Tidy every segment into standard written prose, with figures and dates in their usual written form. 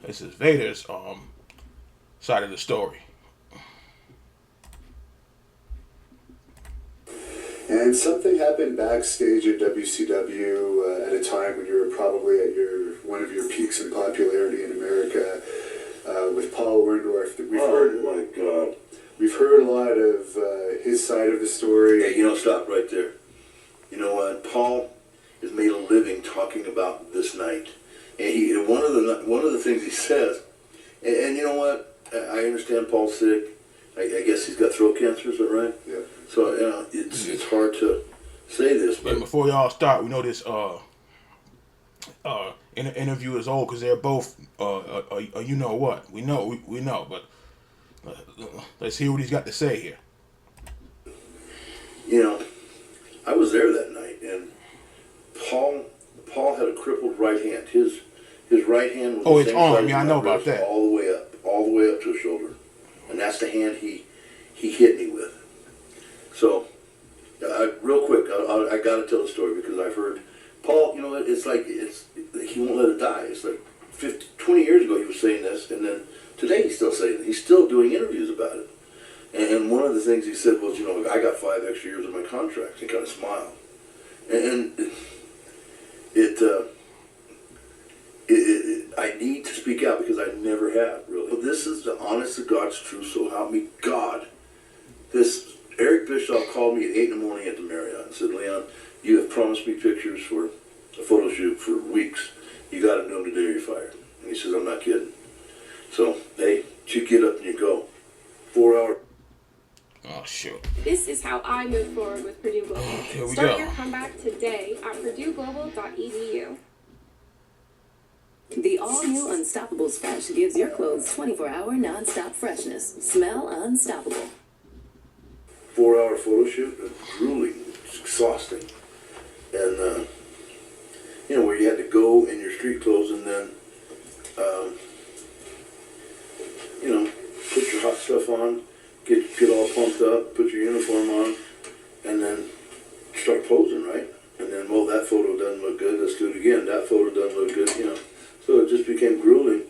This is Vader's side of the story. And something happened backstage at WCW at a time when you were probably at one of your peaks in popularity in America with Paul Orndorff. My God. We've heard a lot of his side of the story. Hey, stop right there. You know what? Paul has made a living talking about this night, and one of the things he says, and you know what? I understand Paul's sick. I guess he's got throat cancer. Is that right? Yeah. So it's hard to say this, but before y'all start, we know this interview is old because they're both you know what we know, but let's hear what he's got to say here. I was there that night, and Paul had a crippled right hand. His right hand was his arm. Yeah, I know about that. All the way up to his shoulder, and that's the hand he hit me with. So, real quick, I got to tell the story because I've heard Paul. You know, it's like he won't let it die. It's like 20 years ago he was saying this, and then today he's still saying it. He's still doing interviews about it. And one of the things he said was, I got 5 extra years of my contract. He kind of smiled, and I need to speak out because I never have really. But this is the honest to God's truth. So help me God. This Eric Bischoff called me at 8 in the morning at the Marriott and said, Leon, you have promised me pictures for a photo shoot for weeks. You got to do them today or you're fired. And he says, I'm not kidding. So, hey, you get up and you go. 4 hours. Oh, shoot. This is how I move forward with Purdue Global. Here we Start go. your comeback today at purdueglobal.edu. The all-new Unstoppables Fresh gives your clothes 24-hour non-stop freshness. Smell unstoppable. 4-hour photo shoot, grueling, it's exhausting. And, where you had to go in your street clothes and then, put your hot stuff on, get all pumped up, put your uniform on, and then start posing, right? And then, that photo doesn't look good, let's do it again. That photo doesn't look good, So it just became grueling.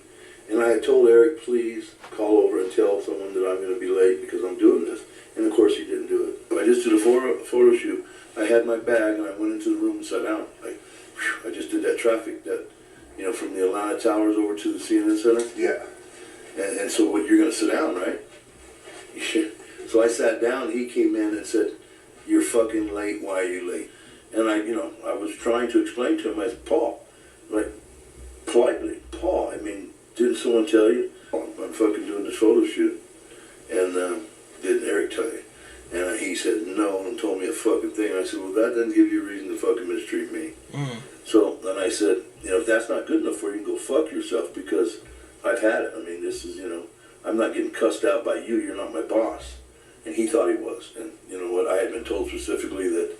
And I had told Eric, please call over and tell someone that I'm going to be late because I'm doing this. And of course he didn't do it. I just did a photo shoot. I had my bag and I went into the room and sat down. I just did that traffic from the Atlanta Towers over to the CNN Center. Yeah. And so you're going to sit down, right? So I sat down. He came in and said, you're fucking late. Why are you late? And I was trying to explain to him. I said, Paul, politely, Paul, didn't someone tell you? I'm fucking doing this photo shoot. And didn't Eric tell you? And he said no and told me a fucking thing. I said, well, that doesn't give you a reason to fucking mistreat me. So then I said, if that's not good enough for you, go fuck yourself because I've had it. This is, I'm not getting cussed out by you. You're not my boss. And he thought he was. And you know what? I had been told specifically that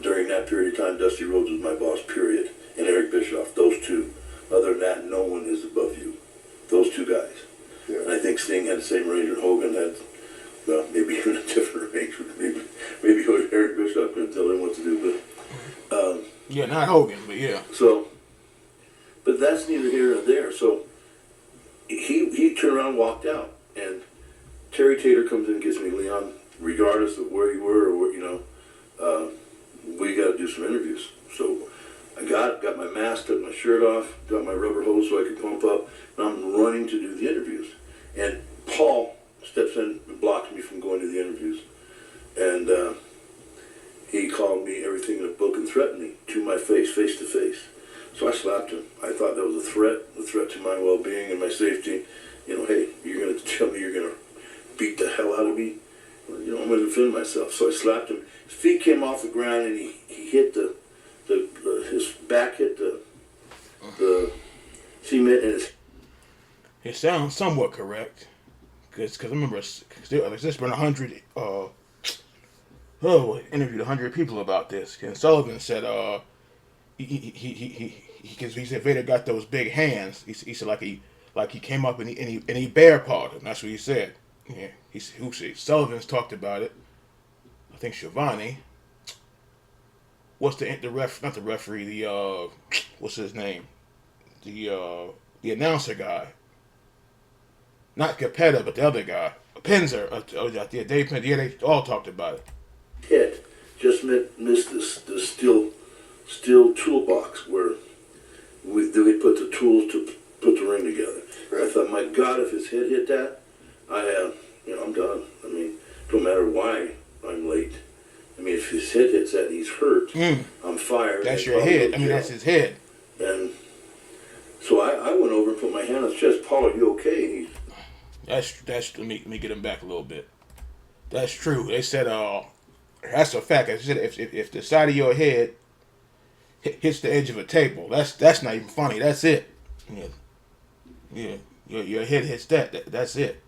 during that period of time, Dusty Rhodes was my boss, period. And Eric Bischoff, those two. Other than that, no one is above you. Those two guys. Yeah. And I think Sting had the same range, or Hogan had, maybe even a different range. Maybe Eric Bischoff couldn't tell him what to do, but... yeah, not Hogan, but yeah. So, but that's neither here nor there. So, he turned around and walked out. And Terry Tater comes in and gets me, Leon, regardless of where you were or, we got to do some interviews. So, I got my mask, took my shirt off, got my rubber hose so I could pump up, and I'm running to do the interviews. And Paul steps in and blocks me from going to the interviews. And he called me everything in a book and threatened me to my face to face. So I slapped him. I thought that was a threat to my well-being and my safety. Hey, you're going to tell me you're going to beat the hell out of me? Well, I'm going to defend myself. So I slapped him. His feet came off the ground and he hit his back hit the cement and his... It sounds somewhat correct. Because I remember there's been 100... interviewed 100 people about this. And Sullivan said, he said Vader got those big hands. He said like he came up and he bear pawed him. That's what he said. Yeah, Sullivan's talked about it. I think Shivani. What's not the referee? What's his name? The announcer guy. not Capetta, but the other guy, Penzer. Yeah, Dave Penzer. Yeah, they all talked about it. Hit just missed the steel toolbox where we put the tools to put the ring together. Right. I thought, my God, if his head hit that, I'm done. I mean, don't matter why I'm late. I mean, if his head hits that and he's hurt, I'm fired. That's your head. I mean, that's his head. And so I went over and put my hand on his chest. Paul, are you okay? That's let me get him back a little bit. That's true. They said that's a fact. They said if the side of your head hits the edge of a table, that's not even funny. That's it. Yeah. Your head hits that's it.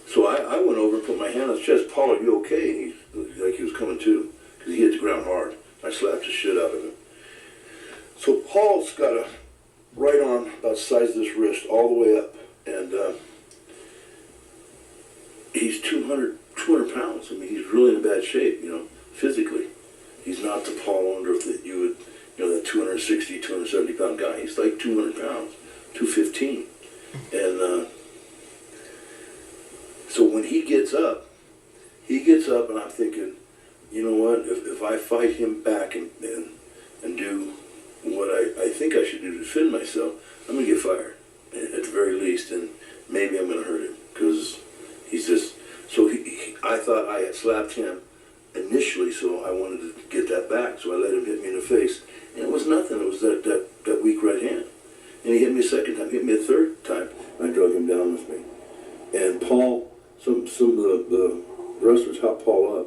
So I went over and put my hand on his chest. Paul, are you okay? Like he was coming to, because he hit the ground hard. I slapped the shit out of him. So Paul's got a right arm about the size of this wrist all the way up, and he's 200 pounds. I mean, he's really in bad shape, physically. He's not the Paul Orndorff that you would, that 260, 270 pound guy. He's like 200 pounds, 215. And so when he gets up, and I'm thinking, you know what, if I fight him back and do what I think I should do to defend myself, I'm going to get fired, at the very least, and maybe I'm going to hurt him, because he's just, so I thought I had slapped him initially, so I wanted to get that back, so I let him hit me in the face, and it was nothing. It was that weak right hand, and he hit me a second time, hit me a third time, and I drug him down with me, and Paul, some of the wrestlers helped Paul up,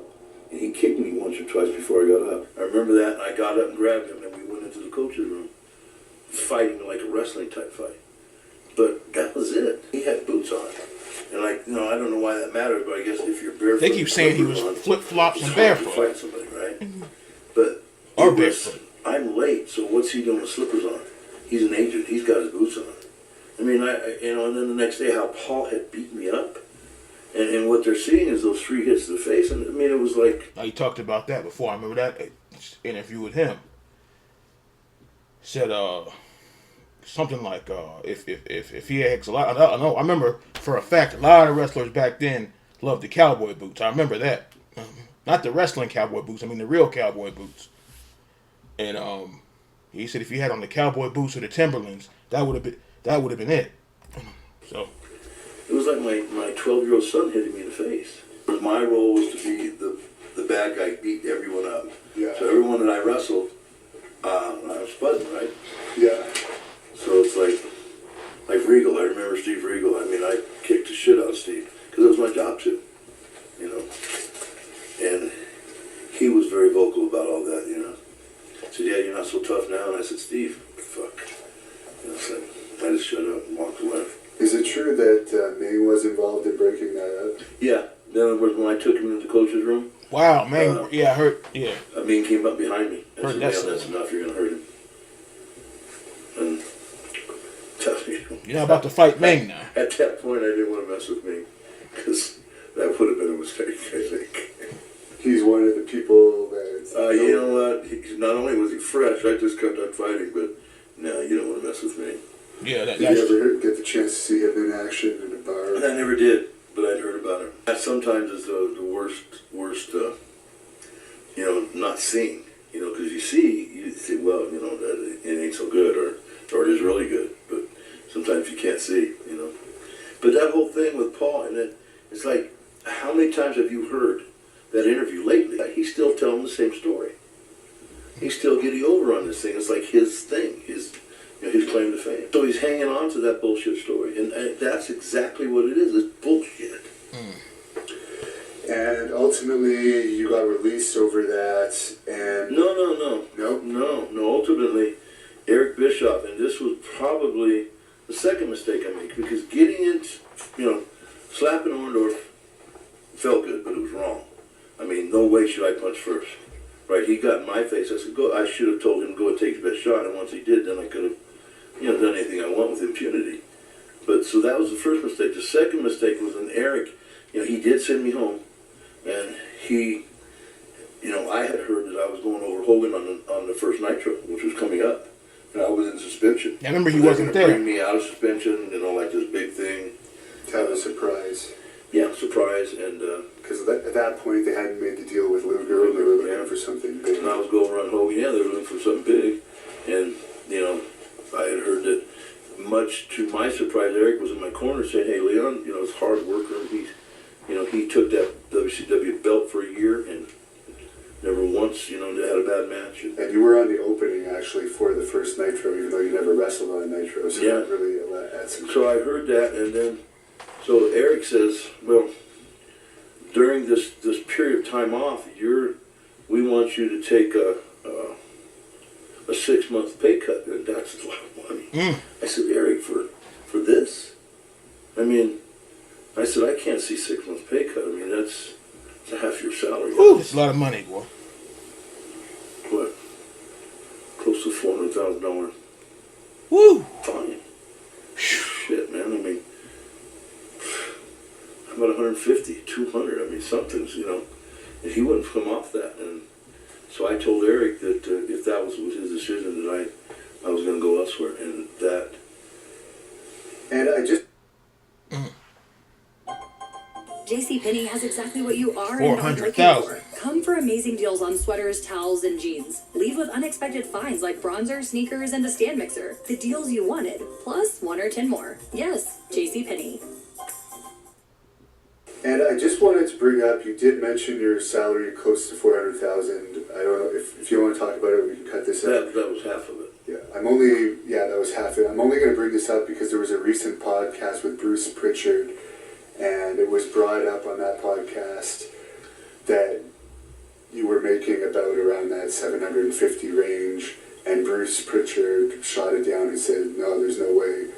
and he kicked me once or twice before I got up. I remember that, and I got up and grabbed him, and we went into the coach's room, fighting like a wrestling type fight. But that was it. He had boots on. And I don't know why that matters, but I guess if you're barefoot... They keep saying he was flip-flops and barefoot. Fight somebody, right? But or barefoot. I'm late, so what's he doing with slippers on? He's an agent. He's got his boots on. I mean, and then the next day, how Paul had beat me up. And what they're seeing is those 3 hits to the face. And I mean, it was like... He talked about that before. I remember that interview with him. Said something like if he had a lot. I remember for a fact a lot of wrestlers back then loved the cowboy boots. I remember that. Not the wrestling cowboy boots. I mean the real cowboy boots. And he said if he had on the cowboy boots or the Timberlands, that would have been it. So. It was like my 12-year-old son hitting me in the face. My role was to be the bad guy, beat everyone up. Yeah. So everyone that I wrestled, I was buzzing, right? Yeah. So it's like Regal. I remember Steve Regal. I mean, I kicked the shit out of Steve because it was my job to, And he was very vocal about all that, He said, "Yeah, you're not so tough now." And I said, "Steve, fuck." So I just shut up and walked away. Is it true that Ming was involved in breaking that up? Yeah. In other words, when I took him into the coach's room. Wow, man. I heard. Yeah. Ming came up behind me and said, That's enough. You're going to hurt him. And you're not about to fight Ming now. At that point, I didn't want to mess with Ming because that would have been a mistake, I think. He's one of the people that... you know what? Not only was he fresh, I just got done fighting, but no, you don't want to mess with me. Yeah, Did you ever get the chance to see him in action in a bar? I never did, but I'd heard about him. That sometimes is the worst, not seeing, because you see, well, that it ain't so good, or it is really good, but sometimes you can't see, But that whole thing with Paul, and it's like, how many times have you heard that interview lately? He's still telling the same story. He's still getting over on this thing. It's like his thing, his claim to fame. So he's hanging on to that bullshit story, and that's exactly what it is. It's bullshit. And ultimately, you got released over that, and... No. Nope. No, ultimately, Eric Bischoff, and this was probably the second mistake I made, because getting into, slapping Orndorff felt good, but it was wrong. I mean, no way should I punch first. Right, he got in my face. I said, "Go." I should have told him to go and take his best shot, and once he did, then I could have, done anything I want with impunity. But so that was the first mistake. The second mistake was when Eric, he did send me home, and he, I had heard that I was going over Hogan on the first Nitro, which was coming up. And I was in suspension. I remember he They were wasn't gonna there. Bring me out of suspension, like this big thing. To have a surprise. Yeah, surprise, and Because at that point, they hadn't made the deal with Luger, and they were looking for something big. I was going around Hogan. Yeah, they were looking for something big, and I had heard that. Much to my surprise, Eric was in my corner saying, "Hey, Leon, he's a hard worker. He took that WCW belt for a year and never once, had a bad match." And you were on the opening, actually, for the first Nitro, even though you never wrestled on Nitro, so Yeah. that really adds some... So I heard that, and then, so Eric says, "Well, during this period of time off, we want you to take a 6-month pay cut," and that's a lot of money. I said, "Eric, for this? I said, I can't see 6 months pay cut. That's half your salary." Ooh, it's a lot of money, boy. What? Close to $400,000 Woo! fine. Shit, man. How about 150, 200? Something's, and he wouldn't come off that. And so I told Eric that if that was his decision, that I was going to go elsewhere, and that. And I just... JCPenney has exactly what you are and are looking 400,000. for. Come for amazing deals on sweaters, towels, and jeans. Leave with unexpected finds like bronzer, sneakers, and a stand mixer. The deals you wanted, plus 1 or 10 more. Yes, JCPenney. And I just wanted to bring up, you did mention your salary close to $400,000. I don't know, if you want to talk about it, we can cut this out. That was half of it. Yeah, that was half it. I'm only going to bring this up because there was a recent podcast with Bruce Pritchard, and it was brought up on that podcast that you were making about around that 750 range, and Bruce Pritchard shot it down and said, no, there's no way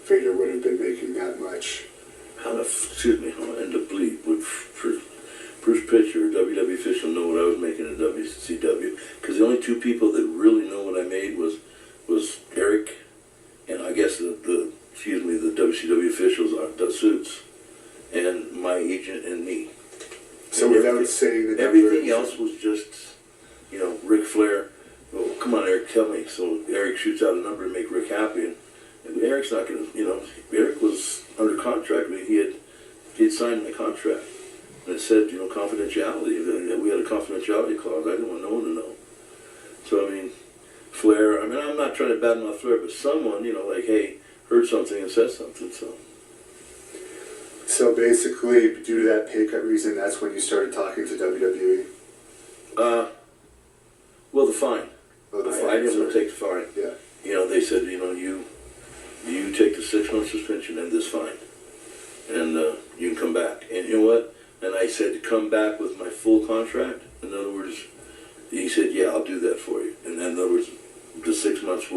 Vader would have been making that much. Excuse me, and to bleep, would Bruce Pritchard, WWE official, know what I was making at WCW? Because the only two people that really know what I made was Eric, and I guess the WCW officials, the suits, and my agent and me. So without saying the everything else was just, Ric Flair. Well, come on, Eric, tell me. So Eric shoots out a number to make Rick happy, and Eric's not going to, Eric was under contract. He had signed my contract, and it said, confidentiality. We had a confidentiality clause. I didn't want no one to know. So Flair. I'm not trying to badmouth Flair, but someone, hey, heard something and said something. So basically, due to that pay cut reason, that's when you started talking to WWE? Well, the fine. Oh, the fine. I didn't want to take the fine. Yeah. They said, you take the 6-month suspension and this fine, and you can come back. And you know what? And I said to come back with my full contract. In other words, he said, yeah, I'll do that for you. And then, in other words, the 6 months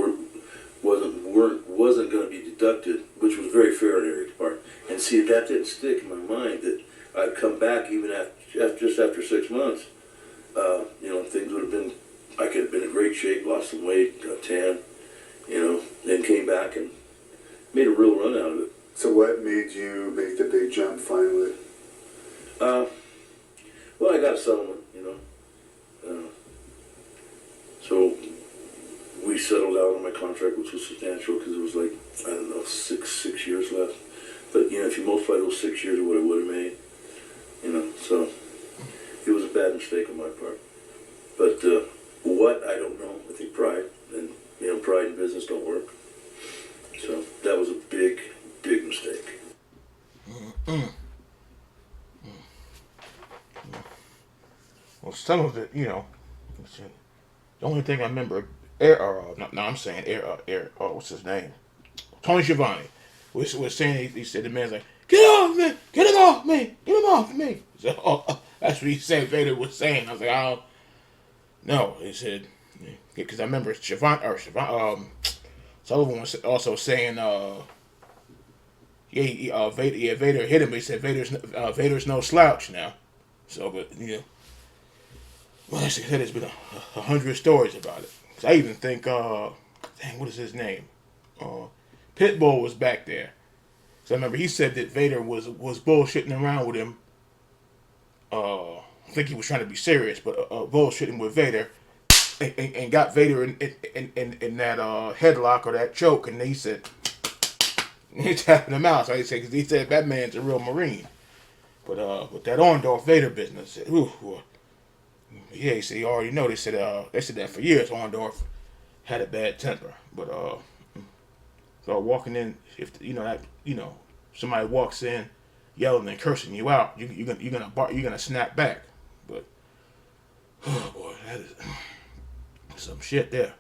wasn't going to be deducted, which was very fair on Eric's part. And see, that didn't stick in my mind that I'd come back even just after 6 months. Things would have been, I could have been in great shape, lost some weight, got tan, then came back and made a real run out of it. So what made you make the big jump finally? Well, I got a settlement, so we settled out on my contract, which was substantial because it was like, I don't know, six years left. But, if you multiply those 6 years of what I would have made, so it was a bad mistake on my part. But what, I don't know. I think pride, and, pride in business don't work. So that was a big, big mistake. Well, some of it, the only thing I remember, what's his name? Tony Schiavone was saying, he said, the man's like, get off me, get him off me, get him off me. So that's what he said Vader was saying. I was like, I don't know. He said, because I remember Sullivan was also saying, Vader hit him, but he said Vader's no slouch now. So, but, well, as I said, there's been 100 stories about it. I even think, what is his name? Pitbull was back there. So I remember he said that Vader was bullshitting around with him. I think he was trying to be serious, but bullshitting with Vader. and got Vader in that headlock or that choke, and he said he tapping him out. So because he said that man's a real Marine. But with that Orndorff Vader business, yeah, he said he already know. They said that for years. Orndorff had a bad temper, but so walking in, if somebody walks in yelling and cursing you out, you're gonna snap back. But oh boy, that is some shit there.